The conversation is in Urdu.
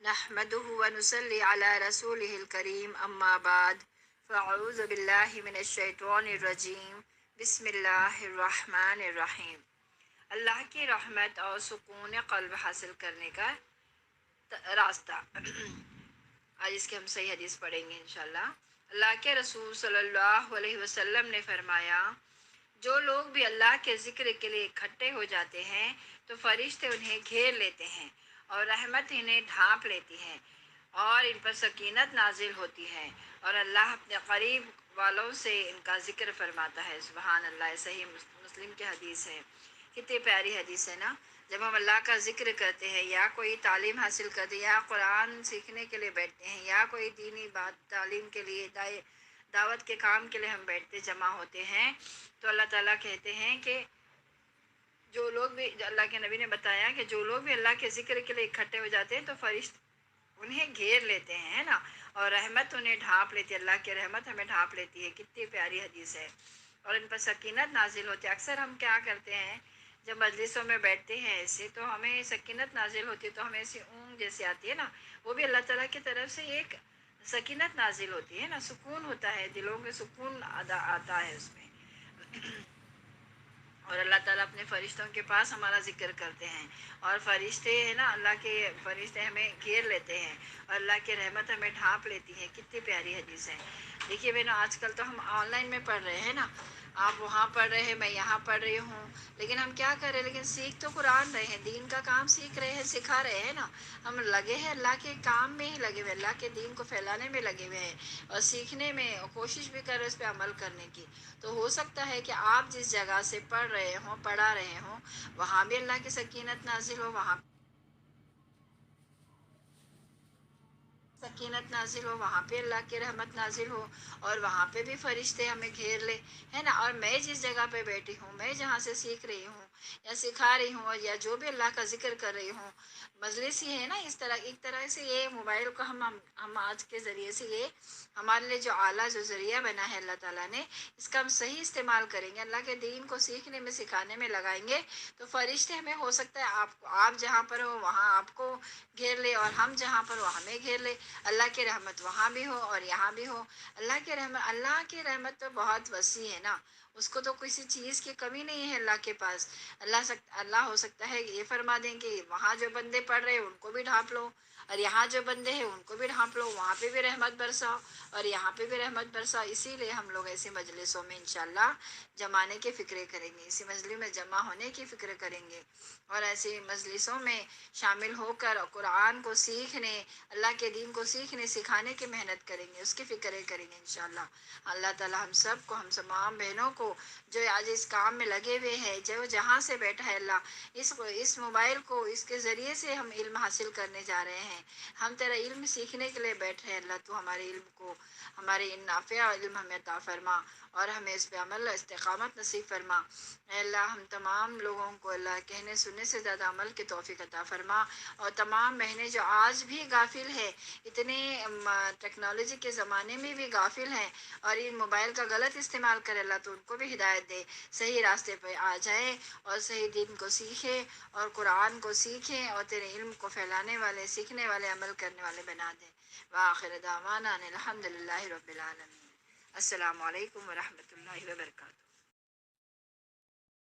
نحمده ونصلي على رسوله الكريم اما بعد فاعوذ باللہ من الشیطان الرجیم بسم اللہ الرحمن الرحیم۔ اللہ کی رحمت اور سکون قلب حاصل کرنے کا راستہ۔ آج اس کے ہم صحیح حدیث پڑھیں گے انشاءاللہ۔ اللہ کے رسول صلی اللہ علیہ وسلم نے فرمایا، جو لوگ بھی اللہ کے ذکر کے لیے اکٹھے ہو جاتے ہیں تو فرشتے انہیں گھیر لیتے ہیں اور رحمت انہیں ڈھانپ لیتی ہے اور ان پر سکینت نازل ہوتی ہے اور اللہ اپنے قریب والوں سے ان کا ذکر فرماتا ہے۔ سبحان اللہ، صحیح مسلم کی حدیث ہے۔ کتنی پیاری حدیث ہے نا۔ جب ہم اللہ کا ذکر کرتے ہیں یا کوئی تعلیم حاصل کرتے ہیں یا قرآن سیکھنے کے لیے بیٹھتے ہیں یا کوئی دینی بات تعلیم کے لیے دعوت کے کام کے لیے ہم بیٹھتے جمع ہوتے ہیں تو اللہ تعالیٰ کہتے ہیں کہ جو لوگ بھی، اللہ کے نبی نے بتایا کہ جو لوگ بھی اللہ کے ذکر کے لیے اکٹھے ہو جاتے ہیں تو فرشتے انہیں گھیر لیتے ہیں، ہے نا، اور رحمت انہیں ڈھانپ لیتی ہے۔ اللہ کی رحمت ہمیں ڈھانپ لیتی ہے۔ کتنی پیاری حدیث ہے۔ اور ان پر سکینت نازل ہوتی ہے۔ اکثر ہم کیا کرتے ہیں، جب مجلسوں میں بیٹھتے ہیں ایسے تو ہمیں سکینت نازل ہوتی ہے تو ہمیں ایسی اونگ جیسی آتی ہے نا، وہ بھی اللہ تعالیٰ کی طرف سے ایک سکینت نازل ہوتی ہے نا، سکون ہوتا ہے، دلوں میں سکون آتا ہے اس میں۔ اور اللہ تعالیٰ اپنے فرشتوں کے پاس ہمارا ذکر کرتے ہیں اور فرشتے ہیں نا، اللہ کے فرشتے ہمیں گھیر لیتے ہیں اور اللہ کی رحمت ہمیں ڈھانپ لیتی ہے۔ کتنی پیاری حدیث ہے۔ دیکھیے بہنوں، آج کل تو ہم آن لائن میں پڑھ رہے ہیں نا، آپ وہاں پڑھ رہے ہیں، میں یہاں پڑھ رہی ہوں، لیکن ہم کیا کر رہے ہیں، لیکن سیکھ تو قرآن رہے ہیں، دین کا کام سیکھ رہے ہیں، سکھا رہے ہیں نا۔ ہم لگے ہیں اللہ کے کام میں ہی لگے ہوئے، اللہ کے دین کو پھیلانے میں لگے ہوئے ہیں اور سیکھنے میں، اور کوشش بھی کر رہے ہیں اس پہ عمل کرنے کی۔ تو ہو سکتا ہے کہ آپ جس جگہ سے پڑھ رہے ہوں، پڑھا رہے ہوں، وہاں بھی اللہ کی سکینت نازل ہو، وہاں سکینت نازل ہو، وہاں پہ اللہ کی رحمت نازل ہو اور وہاں پہ بھی فرشتے ہمیں گھیر لے، ہے نا۔ اور میں جس جگہ پہ بیٹھی ہوں، میں جہاں سے سیکھ رہی ہوں یا سکھا رہی ہوں یا جو بھی اللہ کا ذکر کر رہی ہوں، مجلس ہی ہے نا، اس طرح ایک طرح سے یہ موبائل کو ہم آج کے ذریعے سے یہ ہمارے لیے جو اعلیٰ جو ذریعہ بنا ہے اللہ تعالیٰ نے، اس کا ہم صحیح استعمال کریں گے، اللہ کے دین کو سیکھنے میں سکھانے میں لگائیں گے تو فرشتے ہمیں، ہو سکتا ہے آپ جہاں پر ہو وہاں آپ کو گھیر لے اور ہم جہاں پر ہو ہمیں گھیر لے۔ اللہ کی رحمت وہاں بھی ہو اور یہاں بھی ہو۔ اللہ کی رحمت تو بہت وسیع ہے نا، اس کو تو کسی چیز کی کمی نہیں ہے اللہ کے پاس۔ اللہ ہو سکتا ہے یہ فرما دیں کہ وہاں جو بندے پڑھ رہے ہیں ان کو بھی ڈھانپ لو اور یہاں جو بندے ہیں ان کو بھی ڈھانپ لو، وہاں پہ بھی رحمت برساؤ اور یہاں پہ بھی رحمت برساؤ۔ اسی لیے ہم لوگ ایسی مجلسوں میں انشاءاللہ جمانے کی فکریں کریں گے، اسی مجلس میں جمع ہونے کی فکر کریں گے اور ایسی مجلسوں میں شامل ہو کر قرآن کو سیکھنے، اللہ کے دین کو سیکھنے سکھانے کی محنت کریں گے، اس کی فکریں کریں گے انشاءاللہ۔ اللہ تعالیٰ ہم سب کو، ہم تمام بہنوں کو جو آج اس کام میں لگے ہوئے ہیں، جو جہاں سے بیٹھا ہے اللہ، اس موبائل کو، اس کے ذریعے سے ہم علم حاصل کرنے جا رہے ہیں، ہم تیرا علم سیکھنے کے لیے بیٹھے ہیں، اللہ تو ہمارے علم کو، ہمارے ان نافع علم ہمیں عطا فرما اور ہمیں اس پہ عمل استقامت نصیب فرما۔ اے اللہ، ہم تمام لوگوں کو اللہ کہنے سننے سے زیادہ عمل کی توفیق عطا فرما اور تمام بہنیں جو آج بھی غافل ہے، اتنے ٹیکنالوجی کے زمانے میں بھی غافل ہیں اور ان موبائل کا غلط استعمال کرے، اللہ تو ان کو بھی ہدایت دے، صحیح راستے پہ آ جائیں اور صحیح دین کو سیکھیں اور قرآن کو سیکھیں اور تیرے علم کو پھیلانے والے، سیکھنے والے، عمل کرنے والے بنا دیں۔ وآخر دعوانا ان الحمد للہ رب العالمین۔ السلام علیکم ورحمۃ اللہ وبرکاتہ۔